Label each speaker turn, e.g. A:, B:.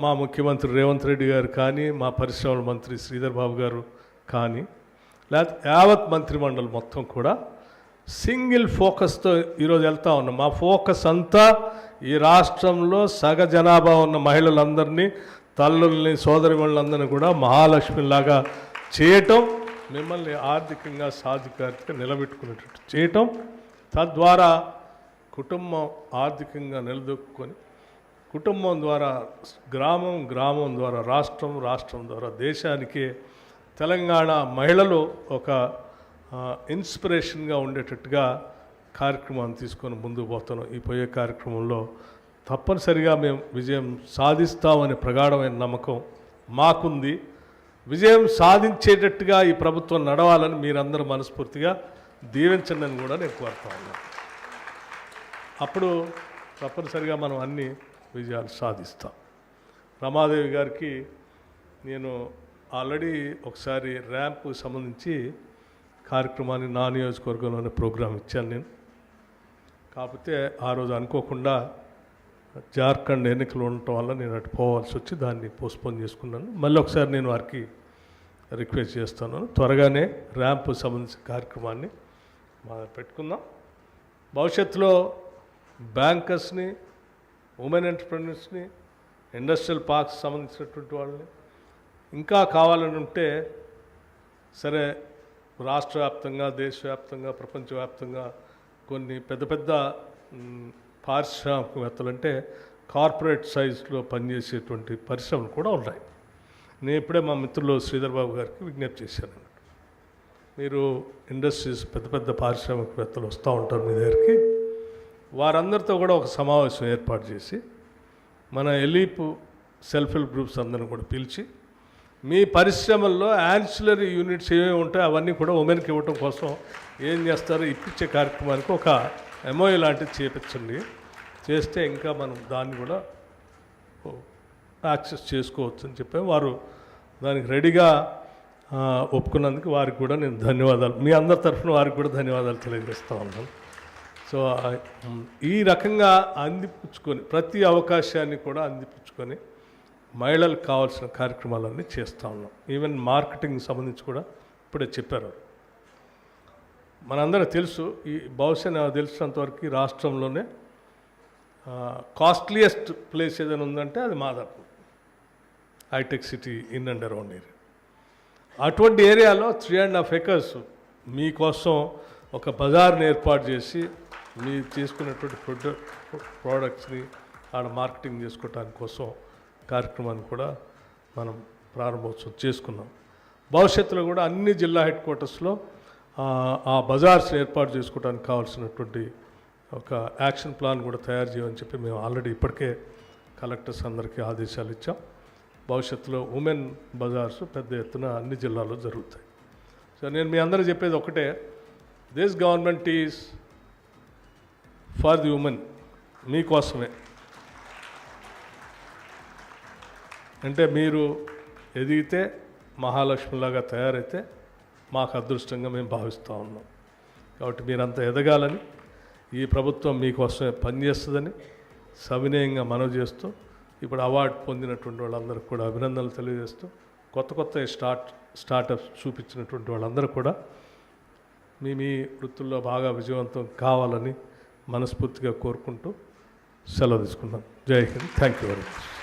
A: మా ముఖ్యమంత్రి రేవంత్ రెడ్డి గారు కానీ, మా పరిశ్రమల మంత్రి శ్రీధర్ బాబు గారు కానీ, లేకపోతే యావత్ మంత్రిమండలి మొత్తం కూడా సింగిల్ ఫోకస్తో ఈరోజు వెళ్తూ ఉన్నాం. మా ఫోకస్ అంతా ఈ రాష్ట్రంలో సగ జనాభా ఉన్న మహిళలందరినీ, తల్లుల్ని, సోదరిమణులందరినీ కూడా మహాలక్ష్మిలాగా చేయటం, మిమ్మల్ని ఆర్థికంగా సాధికారికంగా నిలబెట్టుకునేటట్టు చేయటం, తద్వారా కుటుంబం ఆర్థికంగా నిలదొక్కుని, కుటుంబం ద్వారా గ్రామం, గ్రామం ద్వారా రాష్ట్రం, రాష్ట్రం ద్వారా దేశానికి తెలంగాణ మహిళలు ఒక ఇన్స్పిరేషన్గా ఉండేటట్టుగా కార్యక్రమాన్ని తీసుకొని ముందుకు పోతున్నాం. ఈ పోయే కార్యక్రమంలో తప్పనిసరిగా మేము విజయం సాధిస్తామనే ప్రగాఢమైన నమ్మకం మాకుంది. విజయం సాధించేటట్టుగా ఈ ప్రభుత్వం నడవాలని మీరందరూ మనస్ఫూర్తిగా దీవించండి అని కూడా నేను కోరుతా ఉన్నాను. అప్పుడు తప్పనిసరిగా మనం అన్ని విజయాలు సాధిస్తాం. రమాదేవి గారికి నేను ఆల్రెడీ ఒకసారి ర్యాంపు సంబంధించి కార్యక్రమాన్ని నా నియోజకవర్గంలోనే ప్రోగ్రాం ఇచ్చాను నేను. కాకపోతే ఆ రోజు అనుకోకుండా జార్ఖండ్ ఎన్నికలు ఉండటం వల్ల నేను అటు పోవాల్సి వచ్చి దాన్ని పోస్ట్పోన్ చేసుకున్నాను. మళ్ళీ ఒకసారి నేను వారికి రిక్వెస్ట్ చేస్తాను, త్వరగానే ర్యాంపు సంబంధించిన కార్యక్రమాన్ని పెట్టుకుందాం. భవిష్యత్తులో బ్యాంకర్స్ని, ఉమెన్ ఎంటర్ప్రెన్యూర్స్ని, ఇండస్ట్రియల్ పార్క్స్ సంబంధించినటువంటి వాళ్ళని ఇంకా కావాలని ఉంటే సరే, రాష్ట్ర వ్యాప్తంగా, దేశవ్యాప్తంగా, ప్రపంచవ్యాప్తంగా కొన్ని పెద్ద పెద్ద పారిశ్రామికవేత్తలు అంటే కార్పొరేట్ సైజులో పనిచేసేటువంటి పరిశ్రమలు కూడా ఉన్నాయి. నేను ఇప్పుడే మా మిత్రులు శ్రీధర్ బాబు గారికి విజ్ఞప్తి చేశాను. మీరు ఇండస్ట్రీస్ పెద్ద పెద్ద పారిశ్రామికవేత్తలు వస్తూ ఉంటారు మీ దగ్గరికి, వారందరితో కూడా ఒక సమావేశం ఏర్పాటు చేసి మన ఎలీప్ సెల్ఫ్ హెల్ప్ గ్రూప్స్ అందరిని కూడా పిలిచి మీ పరిశ్రమల్లో యాన్సిలరీ యూనిట్స్ ఏమేమి ఉంటాయో అవన్నీ కూడా ఉమెన్కి ఇవ్వటం కోసం ఏం చేస్తారో ఇప్పించే కార్యక్రమానికి ఒక ఎంఓఏ లాంటిది చేపించండి. చేస్తే ఇంకా మనం దాన్ని కూడా యాక్సెస్ చేసుకోవచ్చు అని చెప్పి వారు దానికి రెడీగా ఒప్పుకున్నందుకు వారికి కూడా నేను ధన్యవాదాలు, మీ అందరి తరఫున వారికి కూడా ధన్యవాదాలు తెలియజేస్తూ ఉన్నాను. సో ఈ రకంగా అందిపుచ్చుకొని ప్రతి అవకాశాన్ని కూడా అందిపుచ్చుకొని మహిళలకు కావాల్సిన కార్యక్రమాలన్నీ చేస్తూ ఉన్నాం. ఈవెన్ మార్కెటింగ్ సంబంధించి కూడా ఇప్పుడే చెప్పారు. మనందరూ తెలుసు, ఈ బహుశా నాకు తెలిసినంతవరకు రాష్ట్రంలోనే కాస్ట్లీయెస్ట్ ప్లేస్ ఏదైనా ఉందంటే అది Madhapur, hitech city in and around area. అటువంటి ఏరియాలో 3.5 acres మీకోసం ఒక బజార్ని ఏర్పాటు చేసి మీరు తీసుకున్నటువంటి ప్రోడక్ట్స్ని ఆడ మార్కెటింగ్ చేసుకోవటానికి కోసం కార్యక్రమాన్ని కూడా మనం ప్రారంభోత్సవం చేసుకున్నాం. భవిష్యత్తులో కూడా అన్ని జిల్లా హెడ్ క్వార్టర్స్లో ఆ బజార్స్ ఏర్పాటు చేసుకోవడానికి కావాల్సినటువంటి ఒక యాక్షన్ ప్లాన్ కూడా తయారు చేయమని చెప్పి మేము ఆల్రెడీ ఇప్పటికే కలెక్టర్స్ అందరికీ ఆదేశాలు ఇచ్చాం. భవిష్యత్తులో ఉమెన్ బజార్స్ పెద్ద ఎత్తున అన్ని జిల్లాల్లో జరుగుతాయి. సో నేను మీ అందరూ చెప్పేది ఒకటే, this government is for the women, మీకోసమే. అంటే మీరు ఎదిగితే మహాలక్ష్మిలాగా తయారైతే మాకు అదృష్టంగా మేము భావిస్తూ ఉన్నాం. కాబట్టి మీరంతా ఎదగాలని, ఈ ప్రభుత్వం మీకోసమే పనిచేస్తుందని సవినయంగా మనవి చేస్తూ, ఇప్పుడు అవార్డు పొందినటువంటి వాళ్ళందరికీ కూడా అభినందనలు తెలియజేస్తూ, కొత్త కొత్త స్టార్టప్స్ చూపించినటువంటి వాళ్ళందరూ కూడా మీ వృత్తుల్లో బాగా విజయవంతం కావాలని మనస్ఫూర్తిగా కోరుకుంటూ సెలవు తీసుకున్నాం. జై Hind. Thank you very much.